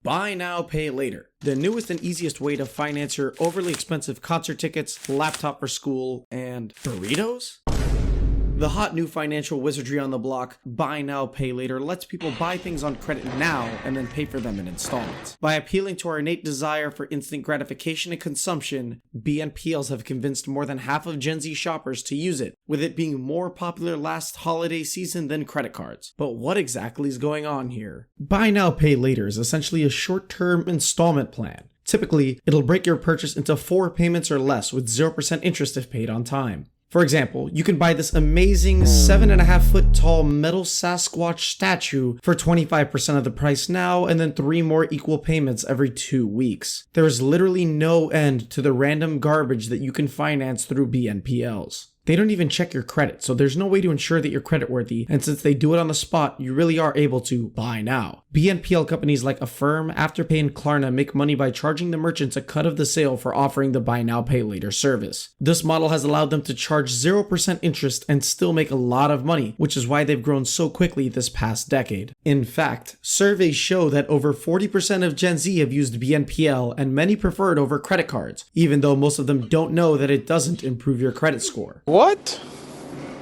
Buy now, pay later. The newest and easiest way to finance your overly expensive concert tickets, laptop for school, and burritos? The hot new financial wizardry on the block, buy now, pay later, lets people buy things on credit now and then pay for them in installments. By appealing to our innate desire for instant gratification and consumption, BNPLs have convinced more than half of Gen Z shoppers to use it, with it being more popular last holiday season than credit cards. But what exactly is going on here? Buy now, pay later is essentially a short-term installment plan. Typically, it'll break your purchase into 4 payments or less with 0% interest if paid on time. For example, you can buy this amazing 7.5 foot tall metal Sasquatch statue for 25% of the price now and then 3 more equal payments every 2 weeks. There is literally no end to the random garbage that you can finance through BNPLs. They don't even check your credit, so there's no way to ensure that you're creditworthy, and since they do it on the spot, you really are able to buy now. BNPL companies like Affirm, Afterpay, and Klarna make money by charging the merchants a cut of the sale for offering the buy now, pay later service. This model has allowed them to charge 0% interest and still make a lot of money, which is why they've grown so quickly this past decade. In fact, surveys show that over 40% of Gen Z have used BNPL, and many prefer it over credit cards, even though most of them don't know that it doesn't improve your credit score. What?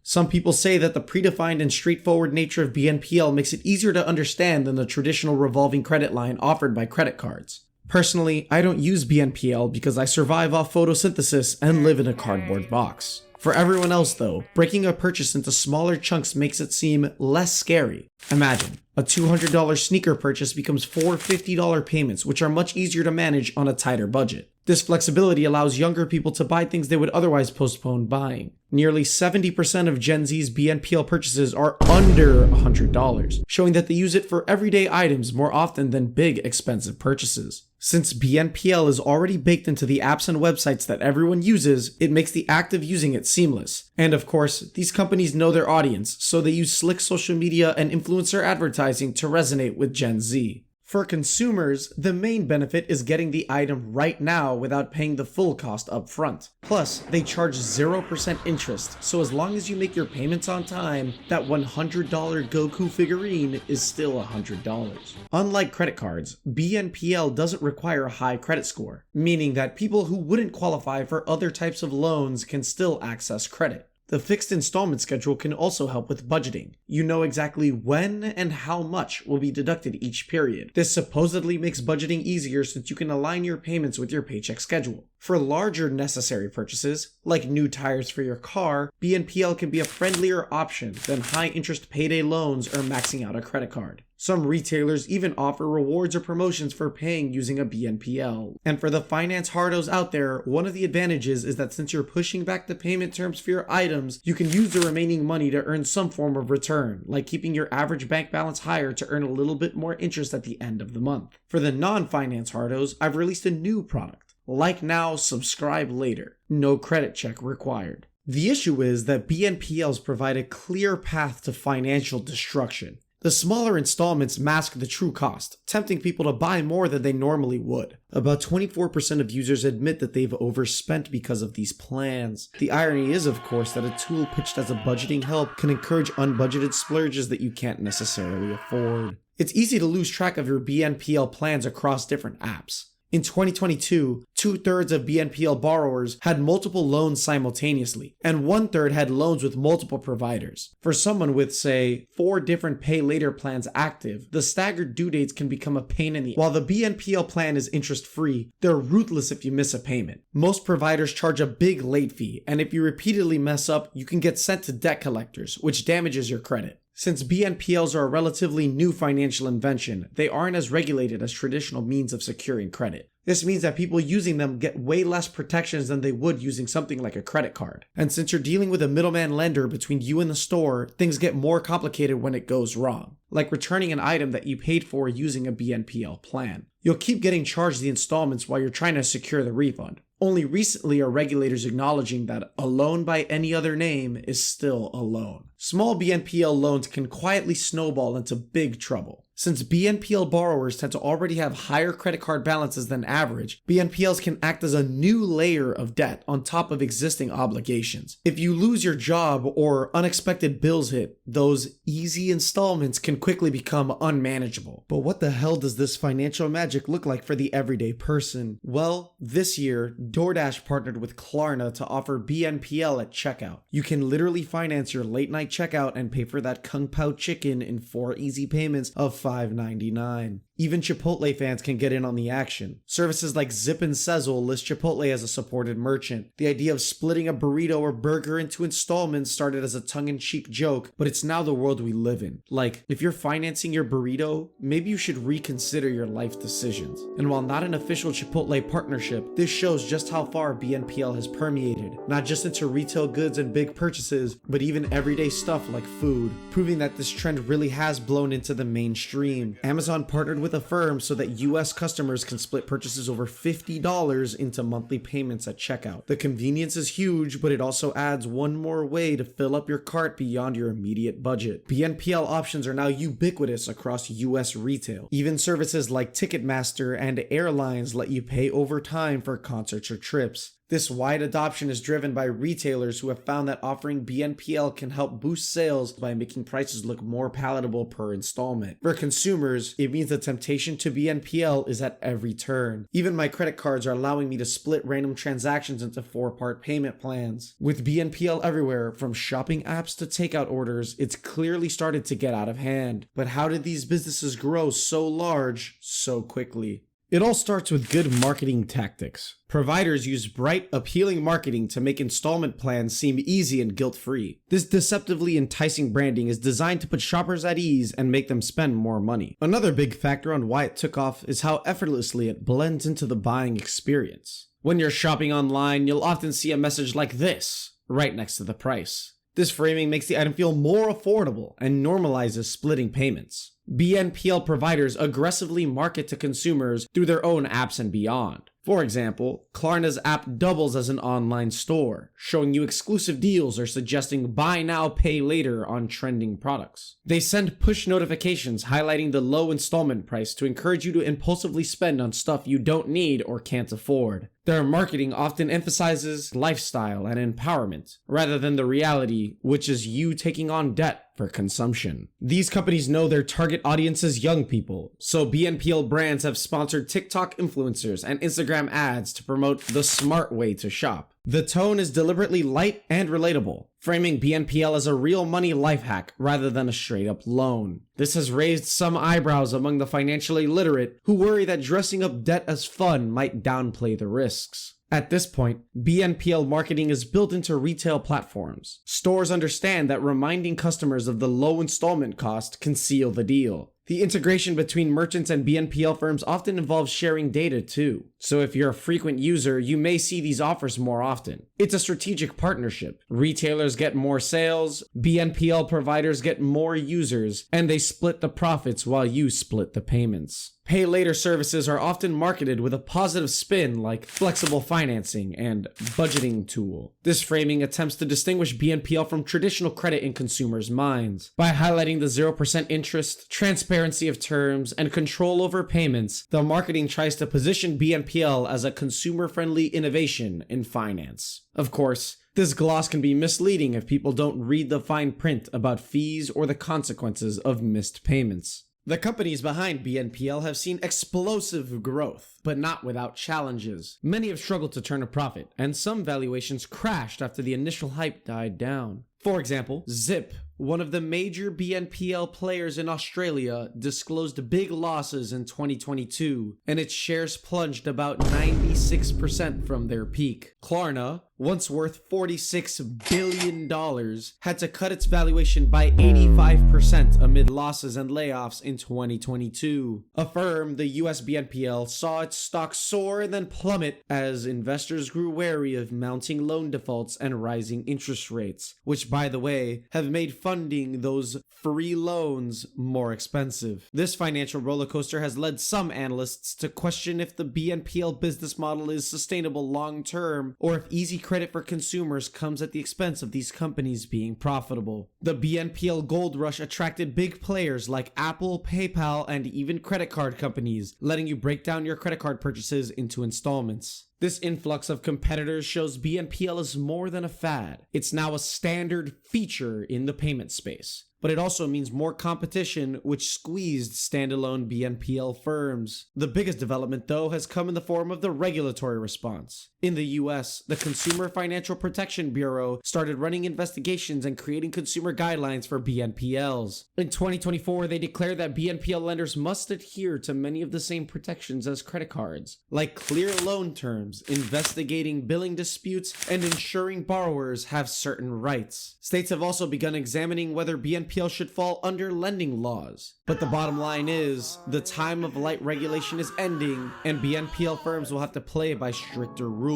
Some people say that the predefined and straightforward nature of BNPL makes it easier to understand than the traditional revolving credit line offered by credit cards. Personally, I don't use BNPL because I survive off photosynthesis and live in a cardboard box. For everyone else though, breaking a purchase into smaller chunks makes it seem less scary. Imagine, a $200 sneaker purchase becomes 4 $50 payments, which are much easier to manage on a tighter budget. This flexibility allows younger people to buy things they would otherwise postpone buying. Nearly 70% of Gen Z's BNPL purchases are under $100, showing that they use it for everyday items more often than big, expensive purchases. Since BNPL is already baked into the apps and websites that everyone uses, it makes the act of using it seamless. And of course, these companies know their audience, so they use slick social media and influencer advertising to resonate with Gen Z. For consumers, the main benefit is getting the item right now without paying the full cost up front. Plus, they charge 0% interest, so as long as you make your payments on time, that $100 Goku figurine is still $100. Unlike credit cards, BNPL doesn't require a high credit score, meaning that people who wouldn't qualify for other types of loans can still access credit. The fixed installment schedule can also help with budgeting. You know exactly when and how much will be deducted each period. This supposedly makes budgeting easier since you can align your payments with your paycheck schedule. For larger necessary purchases, like new tires for your car, BNPL can be a friendlier option than high-interest payday loans or maxing out a credit card. Some retailers even offer rewards or promotions for paying using a BNPL. And for the finance hardos out there, one of the advantages is that since you're pushing back the payment terms for your items, you can use the remaining money to earn some form of return, like keeping your average bank balance higher to earn a little bit more interest at the end of the month. For the non-finance hardos, I've released a new product. Like now, subscribe later. No credit check required. The issue is that BNPLs provide a clear path to financial destruction. The smaller installments mask the true cost, tempting people to buy more than they normally would. About 24% of users admit that they've overspent because of these plans. The irony is, of course, that a tool pitched as a budgeting help can encourage unbudgeted splurges that you can't necessarily afford. It's easy to lose track of your BNPL plans across different apps. In 2022, 2/3 of BNPL borrowers had multiple loans simultaneously, and 1/3 had loans with multiple providers. For someone with, say, 4 different pay later plans active, the staggered due dates can become a pain in the ass. While the BNPL plan is interest-free, they're ruthless if you miss a payment. Most providers charge a big late fee, and if you repeatedly mess up, you can get sent to debt collectors, which damages your credit. Since BNPLs are a relatively new financial invention, they aren't as regulated as traditional means of securing credit. This means that people using them get way less protections than they would using something like a credit card. And since you're dealing with a middleman lender between you and the store, things get more complicated when it goes wrong, like returning an item that you paid for using a BNPL plan. You'll keep getting charged the installments while you're trying to secure the refund. Only recently are regulators acknowledging that a loan by any other name is still a loan. Small BNPL loans can quietly snowball into big trouble. Since BNPL borrowers tend to already have higher credit card balances than average, BNPLs can act as a new layer of debt on top of existing obligations. If you lose your job or unexpected bills hit, those easy installments can quickly become unmanageable. But what the hell does this financial magic look like for the everyday person? Well, this year, DoorDash partnered with Klarna to offer BNPL at checkout. You can literally finance your late night checkout and pay for that Kung Pao chicken in 4 easy payments of $5.99. Even Chipotle fans can get in on the action. Services like Zip and Sezzle list Chipotle as a supported merchant. The idea of splitting a burrito or burger into installments started as a tongue-in-cheek joke, but it's now the world we live in. Like, if you're financing your burrito, maybe you should reconsider your life decisions. And while not an official Chipotle partnership, this shows just how far BNPL has permeated, not just into retail goods and big purchases, but even everyday stuff like food, proving that this trend really has blown into the mainstream. Amazon partnered with Affirm so that US customers can split purchases over $50 into monthly payments at checkout. The convenience is huge, but it also adds one more way to fill up your cart beyond your immediate budget. BNPL options are now ubiquitous across US retail. Even services like Ticketmaster and airlines let you pay over time for concerts or trips. This wide adoption is driven by retailers who have found that offering BNPL can help boost sales by making prices look more palatable per installment. For consumers, it means the temptation to BNPL is at every turn. Even my credit cards are allowing me to split random transactions into 4-part payment plans. With BNPL everywhere, from shopping apps to takeout orders, it's clearly started to get out of hand. But how did these businesses grow so large so quickly? It all starts with good marketing tactics. Providers use bright, appealing marketing to make installment plans seem easy and guilt-free. This deceptively enticing branding is designed to put shoppers at ease and make them spend more money. Another big factor on why it took off is how effortlessly it blends into the buying experience. When you're shopping online, you'll often see a message like this, right next to the price. This framing makes the item feel more affordable and normalizes splitting payments. BNPL providers aggressively market to consumers through their own apps and beyond. For example, Klarna's app doubles as an online store, showing you exclusive deals or suggesting buy now, pay later on trending products. They send push notifications highlighting the low installment price to encourage you to impulsively spend on stuff you don't need or can't afford. Their marketing often emphasizes lifestyle and empowerment, rather than the reality, which is you taking on debt for consumption. These companies know their target audience is young people, so BNPL brands have sponsored TikTok influencers and Instagram ads to promote the smart way to shop. The tone is deliberately light and relatable, framing BNPL as a real money life hack rather than a straight-up loan. This has raised some eyebrows among the financially literate who worry that dressing up debt as fun might downplay the risks. At this point, BNPL marketing is built into retail platforms. Stores understand that reminding customers of the low installment cost can seal the deal. The integration between merchants and BNPL firms often involves sharing data too. So if you're a frequent user, you may see these offers more often. It's a strategic partnership. Retailers get more sales, BNPL providers get more users, and they split the profits while you split the payments. Pay later services are often marketed with a positive spin like flexible financing and budgeting tool. This framing attempts to distinguish BNPL from traditional credit in consumers' minds. By highlighting the 0% interest, transparency of terms, and control over payments, the marketing tries to position BNPL as a consumer-friendly innovation in finance. Of course, this gloss can be misleading if people don't read the fine print about fees or the consequences of missed payments. The companies behind BNPL have seen explosive growth, but not without challenges. Many have struggled to turn a profit, and some valuations crashed after the initial hype died down. For example, Zip, one of the major BNPL players in Australia, disclosed big losses in 2022, and its shares plunged about 96% from their peak. Klarna, once worth $46 billion, had to cut its valuation by 85% amid losses and layoffs in 2022. Affirm, the US BNPL, saw its stock soar and then plummet as investors grew wary of mounting loan defaults and rising interest rates, which, by the way, have made funding those free loans more expensive. This financial roller coaster has led some analysts to question if the BNPL business model is sustainable long term, or if easy credit for consumers comes at the expense of these companies being profitable. The BNPL gold rush attracted big players like Apple, PayPal, and even credit card companies, letting you break down your credit card purchases into installments. This influx of competitors shows BNPL is more than a fad. It's now a standard feature in the payment space. But it also means more competition, which squeezed standalone BNPL firms. The biggest development, though, has come in the form of the regulatory response. In the US, the Consumer Financial Protection Bureau started running investigations and creating consumer guidelines for BNPLs. In 2024, they declared that BNPL lenders must adhere to many of the same protections as credit cards, like clear loan terms, investigating billing disputes, and ensuring borrowers have certain rights. States have also begun examining whether BNPL should fall under lending laws. But the bottom line is, the time of light regulation is ending, and BNPL firms will have to play by stricter rules.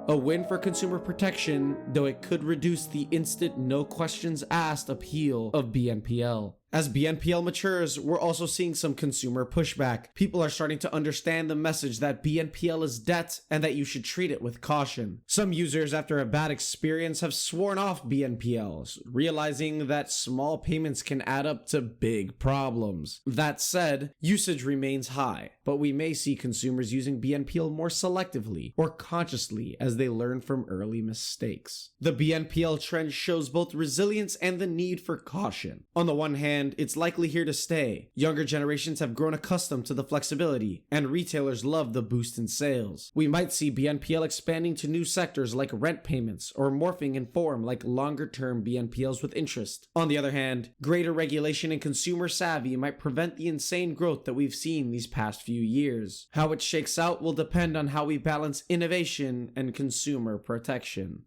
A win for consumer protection, though it could reduce the instant no questions asked appeal of BNPL. As BNPL matures, we're also seeing some consumer pushback. People are starting to understand the message that BNPL is debt and that you should treat it with caution. Some users, after a bad experience, have sworn off BNPLs, realizing that small payments can add up to big problems. That said, usage remains high, but we may see consumers using BNPL more selectively or consciously as they learn from early mistakes. The BNPL trend shows both resilience and the need for caution. On the one hand, it's likely here to stay. Younger generations have grown accustomed to the flexibility, and retailers love the boost in sales. We might see BNPL expanding to new sectors like rent payments, or morphing in form like longer-term BNPLs with interest. On the other hand, greater regulation and consumer savvy might prevent the insane growth that we've seen these past few years. How it shakes out will depend on how we balance innovation and consumer protection.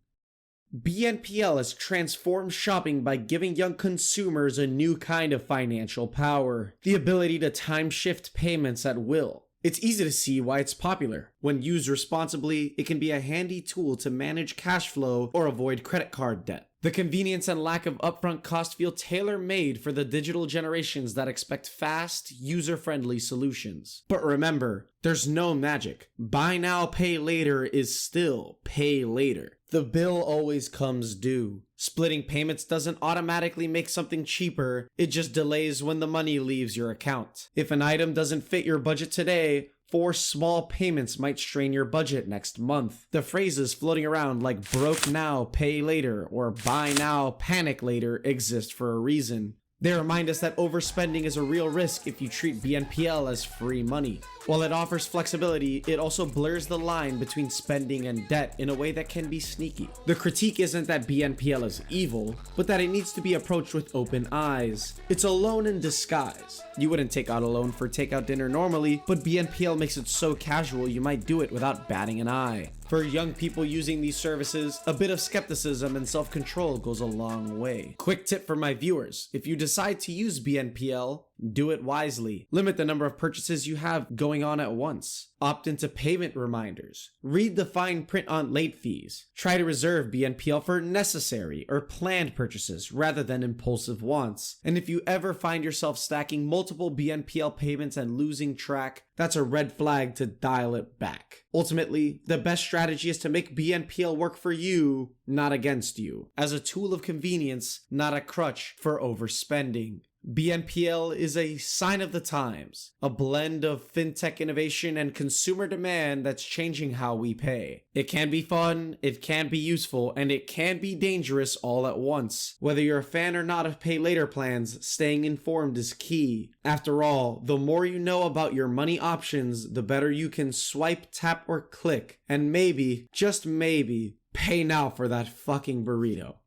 BNPL has transformed shopping by giving young consumers a new kind of financial power, the ability to time shift payments at will. It's easy to see why it's popular. When used responsibly, it can be a handy tool to manage cash flow or avoid credit card debt. The convenience and lack of upfront cost feel tailor-made for the digital generations that expect fast, user-friendly solutions. But remember, there's no magic. Buy now, pay later is still pay later. The bill always comes due. Splitting payments doesn't automatically make something cheaper, it just delays when the money leaves your account. If an item doesn't fit your budget today, 4 small payments might strain your budget next month. The phrases floating around like broke now, pay later, or buy now, panic later exist for a reason. They remind us that overspending is a real risk if you treat BNPL as free money. While it offers flexibility, it also blurs the line between spending and debt in a way that can be sneaky. The critique isn't that BNPL is evil, but that it needs to be approached with open eyes. It's a loan in disguise. You wouldn't take out a loan for takeout dinner normally, but BNPL makes it so casual you might do it without batting an eye. For young people using these services, a bit of skepticism and self-control goes a long way. Quick tip for my viewers: if you decide to use BNPL, do it wisely. Limit the number of purchases you have going on at once. Opt into payment reminders. Read the fine print on late fees. Try to reserve BNPL for necessary or planned purchases rather than impulsive wants. And if you ever find yourself stacking multiple BNPL payments and losing track, that's a red flag to dial it back. Ultimately, the best strategy is to make BNPL work for you, not against you, as a tool of convenience, not a crutch for overspending. BNPL is a sign of the times, a blend of fintech innovation and consumer demand that's changing how we pay. It can be fun, it can be useful, and it can be dangerous all at once. Whether you're a fan or not of pay later plans, staying informed is key. After all, the more you know about your money options, the better you can swipe, tap, or click, and maybe, just maybe, pay now for that fucking burrito.